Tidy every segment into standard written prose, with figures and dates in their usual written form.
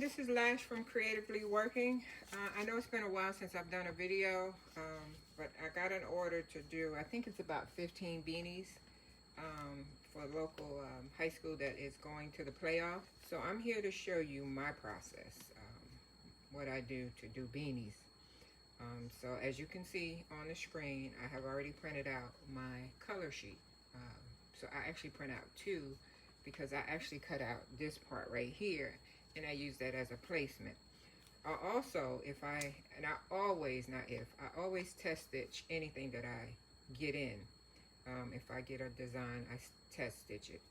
this is Lash from Creatively Working. I know it's been a while since I've done a video, but I got an order to do, I think it's about 15 beanies for a local high school that is going to the playoffs. So I'm here to show you my process, what I do to do beanies. So as you can see on the screen, I have already printed out my color sheet. So I actually print out two because I actually cut out this part right here and I use that as a placement. I also, I always test stitch anything that I get in. If I get a design, I test stitch it.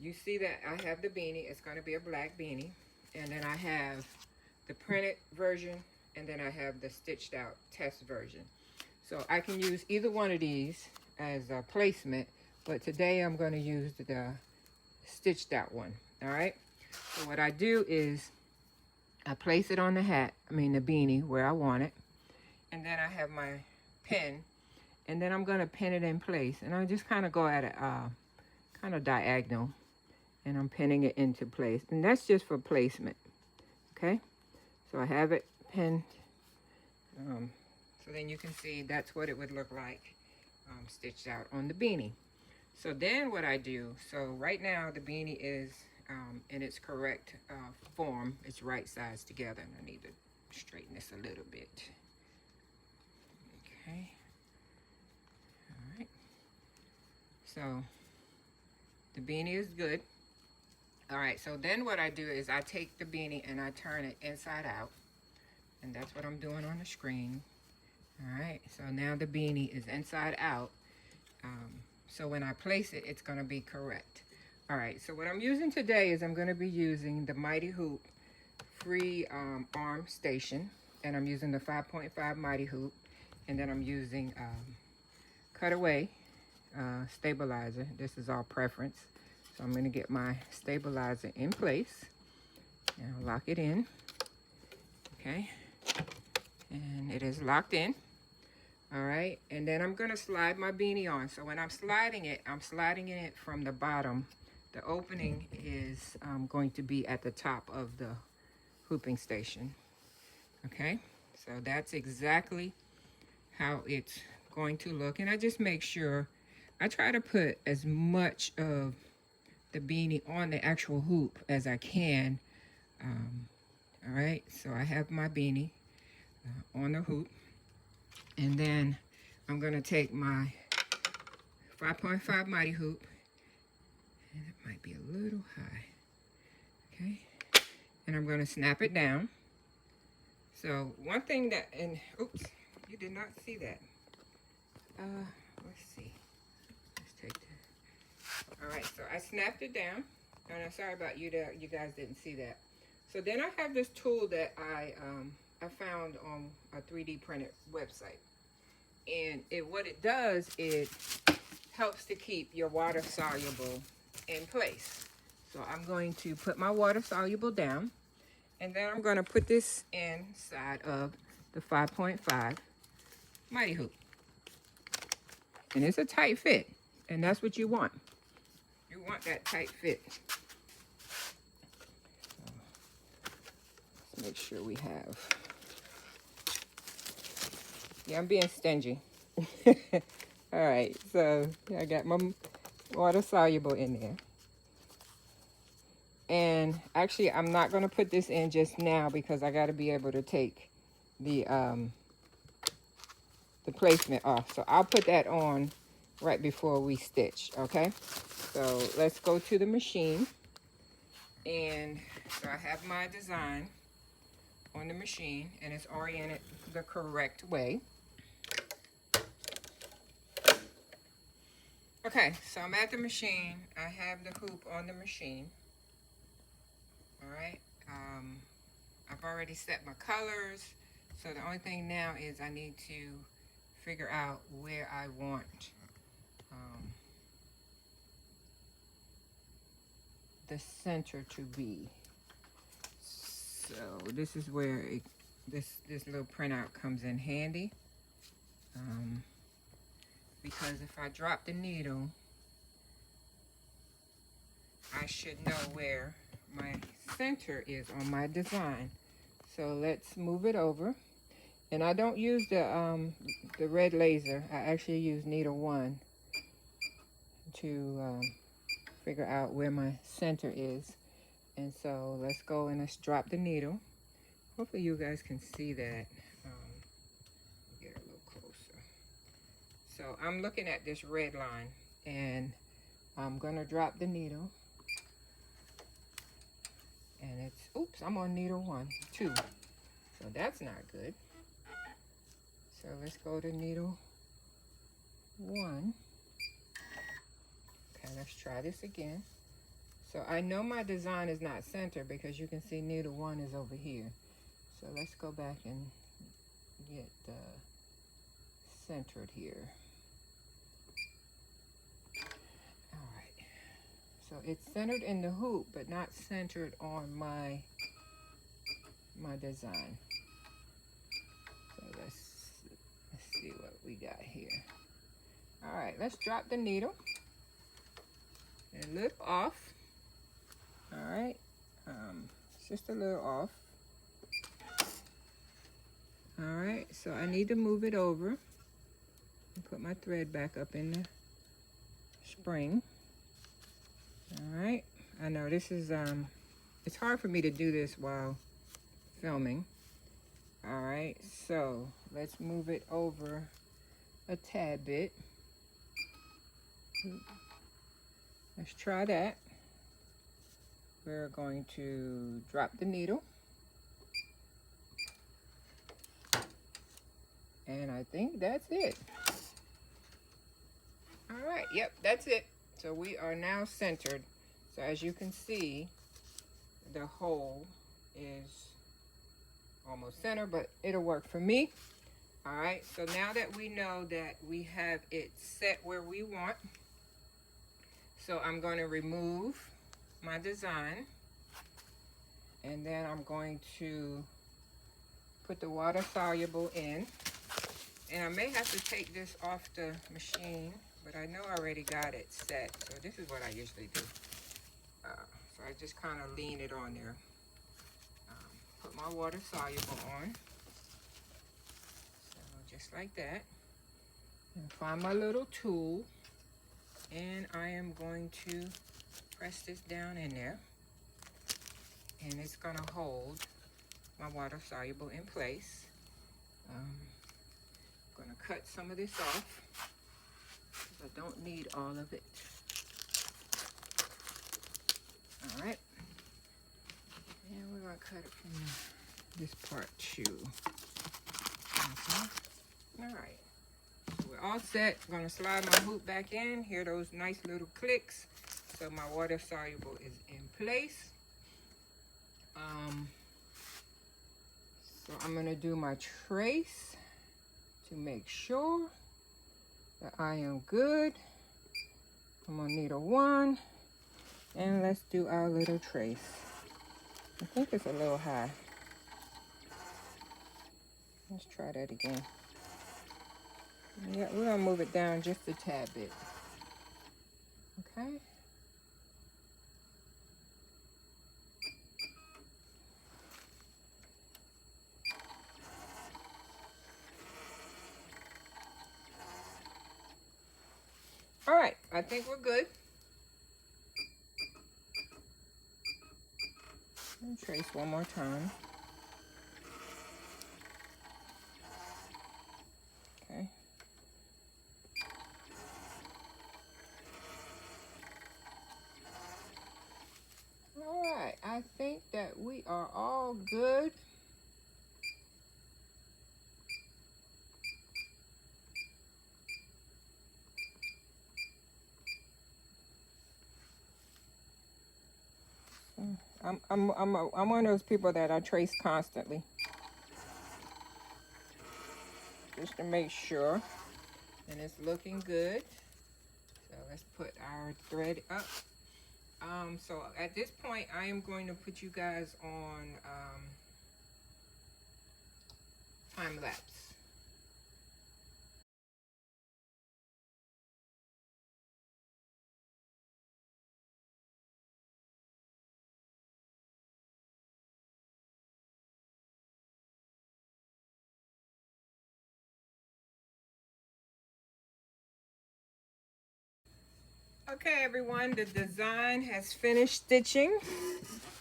You see that I have the beanie. It's going to be a black beanie. And then I have the printed version, and then I have the stitched out test version. So I can use either one of these as a placement, but today I'm going to use the stitched out one. All right. So what I do is I place it on the the beanie where I want it. And then I have my pin, and then I'm going to pin it in place. And I just kind of go at it kind of diagonal, and I'm pinning it into place. And that's just for placement. Okay. So I have it pinned. So then you can see that's what it would look like stitched out on the beanie. So then what I do, so right now the beanie is in its correct form. It's right sides together, and I need to straighten this a little bit. Okay. All right. So the beanie is good. All right, so then what I do is I take the beanie and I turn it inside out, and that's what I'm doing on the screen. All right, so now the beanie is inside out. So when I place it, it's going to be correct. All right, so what I'm using today is I'm going to be using the Mighty Hoop free arm station, and I'm using the 5.5 Mighty Hoop, and then I'm using cutaway stabilizer. This is all preference. So I'm going to get my stabilizer in place, and I'll lock it in. Okay, and it is locked in. All right, and then I'm going to slide my beanie on. So when I'm sliding it from the bottom. The opening is going to be at the top of the hooping station. Okay, so that's exactly how it's going to look. And I just make sure, I try to put as much of the beanie on the actual hoop as I can. All right, so I have my beanie on the hoop. And then I'm going to take my 5.5 Mighty Hoop. And it might be a little high. Okay. And I'm going to snap it down. So one thing that, and oops, you did not see that. Let's see. Let's take that. All right, so I snapped it down. And I'm sorry about you that you guys didn't see that. So then I have this tool that I found on a 3D printed website. And what it does, it helps to keep your water soluble in place. So I'm going to put my water soluble down, and then I'm going to put this inside of the 5.5 Mighty Hoop. And it's a tight fit, and that's what you want. You want that tight fit. So let's make sure we have. Yeah, I'm being stingy. All right, so I got my water soluble in there. And actually, I'm not going to put this in just now because I got to be able to take the placement off. So I'll put that on right before we stitch, okay? So let's go to the machine. And so I have my design on the machine, and it's oriented the correct way. Okay, so I'm at the machine. I have the hoop on the machine. All right. I've already set my colors. So the only thing now is I need to figure out where I want the center to be. So this is where this little printout comes in handy. Because if I drop the needle, I should know where my center is on my design. So let's move it over. And I don't use the red laser. I actually use needle 1 to figure out where my center is. And so let's go and let's drop the needle. Hopefully you guys can see that. Get a little closer. So I'm looking at this red line, and I'm gonna drop the needle. And it's, oops, I'm on needle 2. So that's not good. So let's go to needle 1. Okay, let's try this again. So I know my design is not centered because you can see needle 1 is over here. So let's go back and get centered here. All right. So it's centered in the hoop, but not centered on my design. So let's see what we got here. All right, let's drop the needle and look off. All right, it's just a little off. All right, so I need to move it over and put my thread back up in the spring. All right, I know this is, it's hard for me to do this while filming. All right, so let's move it over a tad bit. Let's try that. We're going to drop the needle. And I think that's it. All right, yep, that's it. So we are now centered. So as you can see, the hole is almost center, but it'll work for me. All right, so now that we know that we have it set where we want, so I'm going to remove my design, and then I'm going to put the water soluble in. And I may have to take this off the machine, but I know I already got it set. So this is what I usually do. So I just kind of lean it on there. Put my water soluble on. So just like that. And find my little tool. And I am going to press this down in there. And it's going to hold my water soluble in place. I'm going to cut some of this off. I don't need all of it. All right. And we're going to cut it from this part too. Okay. All right. So we're all set. I'm going to slide my hoop back in. Hear those nice little clicks. So my water soluble is in place. So I'm going to do my trace to make sure that I am good. I'm on needle 1. And let's do our little trace. I think it's a little high. Let's try that again. Yeah, we're going to move it down just a tad bit. Okay. All right, I think we're good. And trace one more time. Okay. All right, I think that we are all good. I'm one of those people that I trace constantly, just to make sure, and it's looking good. So let's put our thread up. So at this point, I am going to put you guys on time lapse. Okay, everyone, the design has finished stitching.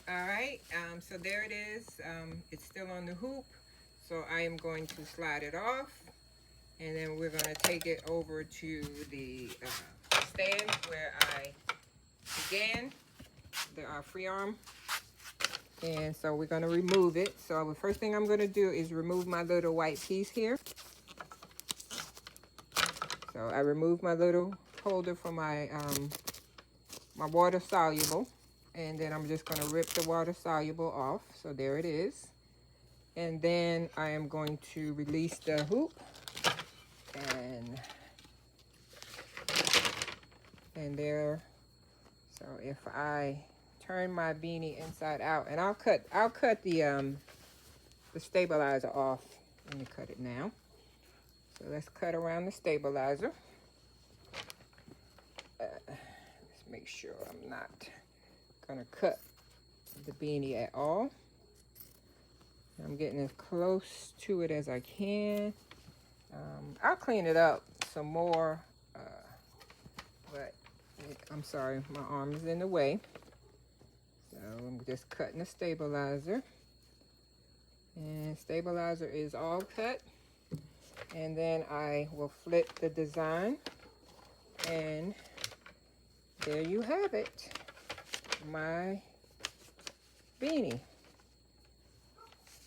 All right, so there it is. It's still on the hoop, so I am going to slide it off, and then we're going to take it over to the stand where I began, the free arm. And so we're going to remove it. So the first thing I'm going to do is remove my little white piece here. So I removed my little holder from my my water soluble, and then I'm just going to rip the water soluble off. So there it is. And then I am going to release the hoop, and there. So if I turn my beanie inside out, and I'll cut the stabilizer off. Let me cut it now. So let's cut around the stabilizer. Let's make sure I'm not gonna cut the beanie at all. I'm getting as close to it as I can. I'll clean it up some more, but I'm sorry, my arm is in the way. So I'm just cutting the stabilizer. And stabilizer is all cut. And then I will flip the design, and there you have it, my beanie.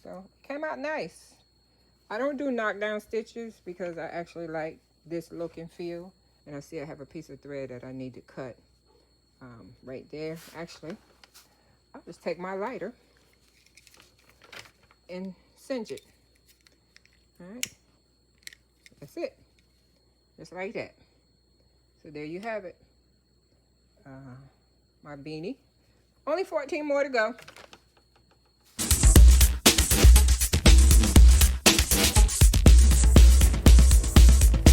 So it came out nice. I don't do knockdown stitches because I actually like this look and feel. And I see I have a piece of thread that I need to cut right there. Actually, I'll just take my lighter and singe it. All right, that's it, just like that. So there you have it, my beanie. Only 14 more to go.